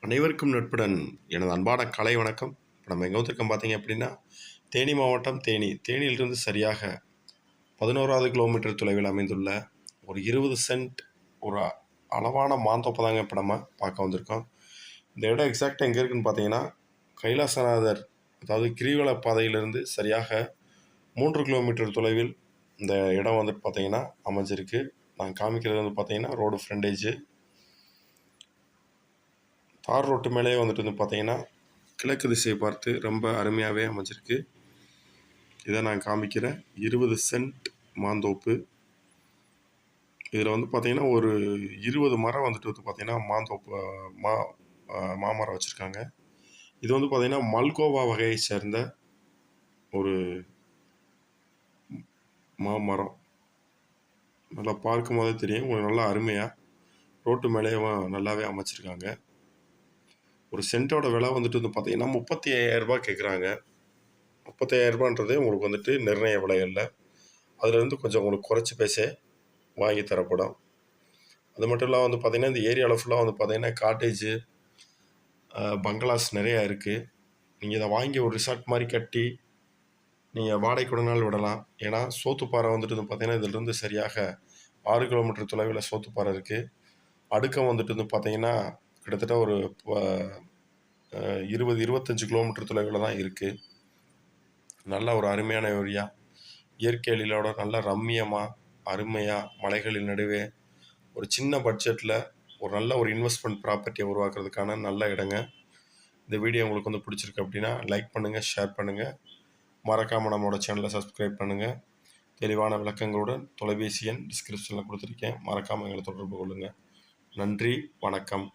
அனைவருக்கும் நட்புடன் எனது அன்பான கலை வணக்கம். இப்போ நம்ம எங்கே வந்திருக்கோம் பார்த்தீங்க அப்படின்னா, தேனி மாவட்டம் தேனியிலிருந்து சரியாக 11வது கிலோமீட்டர் தொலைவில் அமைந்துள்ள ஒரு 20 சென்ட் ஒரு அளவான மாந்தோப்பு தாங்க இப்போ நம்ம பார்க்க வந்திருக்கோம். இந்த இடம் எக்ஸாக்டாக எங்கே இருக்குதுன்னு பார்த்தீங்கன்னா, கைலாசநாதர் அதாவது கிரிவல பாதையிலிருந்து சரியாக 3 கிலோமீட்டர் தொலைவில் இந்த இடம் வந்துட்டு பார்த்தீங்கன்னா அமைஞ்சிருக்கு. நான் காமிக்கிறது வந்து பார்த்தீங்கன்னா ரோடு ஃப்ரண்டேஜு. தார் ரோட்டு மேலேயே வந்துட்டு வந்து பார்த்தீங்கன்னா கிழக்கு திசையை பார்த்து ரொம்ப அருமையாகவே அமைஞ்சிருக்கு. இதை நான் காமிக்கிறேன். 20 சென்ட் மாந்தோப்பு. இதில் வந்து பார்த்தீங்கன்னா ஒரு 20 மரம் வந்துட்டு வந்து பார்த்தீங்கன்னா மாந்தோப்பு மாமரம் வச்சுருக்காங்க. இது வந்து பார்த்தீங்கன்னா மல்கோவா வகையை சேர்ந்த ஒரு மாமரம். நல்லா பார்க்கும் போதே தெரியும், உங்களுக்கு நல்லா அருமையாக ரோட்டு மேலேயே நல்லாவே அமைச்சிருக்காங்க. ஒரு சென்ட்டோட விலை வந்துட்டு வந்து பார்த்தீங்கன்னா 35,000 கேட்குறாங்க. 35,000 உங்களுக்கு வந்துட்டு நிர்ணய விலை இல்லை. அதுலேருந்து கொஞ்சம் உங்களுக்கு குறைச்சி பேச வாங்கி தரப்படும். அது மட்டும் இல்லாமல் வந்து பார்த்திங்கன்னா இந்த ஏரியாவில் ஃபுல்லாக வந்து பார்த்திங்கன்னா காட்டேஜு பங்களாஸ் நிறையா இருக்குது. நீங்கள் இதை வாங்கி ஒரு ரிசார்ட் மாதிரி கட்டி நீங்கள் வாடகை கூட நாள் விடலாம். ஏன்னா சோத்துப்பாறை வந்துட்டு வந்து பார்த்திங்கன்னா இதிலிருந்து சரியாக 6 கிலோமீட்டர் தொலைவில் சோத்துப்பாறை இருக்குது. அடுக்கம் வந்துட்டு வந்து பார்த்திங்கன்னா கிட்டத்தட்ட ஒரு 20-25 கிலோமீட்டர் தொலைவில் தான் இருக்குது. நல்ல ஒரு அருமையான ஏரியா. இயற்கை எழிலோட நல்ல ரம்மியமாக அருமையாக மலைகளின் நடுவே ஒரு சின்ன பட்ஜெட்டில் ஒரு நல்ல ஒரு இன்வெஸ்ட்மெண்ட் ப்ராப்பர்ட்டியை உருவாக்குறதுக்கான நல்ல இடங்க. இந்த வீடியோ உங்களுக்கு வந்து பிடிச்சிருக்கு அப்படின்னா லைக் பண்ணுங்கள், ஷேர் பண்ணுங்கள். மறக்காமல் நம்மளோட சேனலை சப்ஸ்கிரைப் பண்ணுங்கள். தெளிவான விளக்கங்களுடன் தொலைபேசி எண் டிஸ்கிரிப்ஷனில் கொடுத்துருக்கேன். மறக்காமல் எங்களை தொடர்பு கொள்ளுங்கள். நன்றி, வணக்கம்.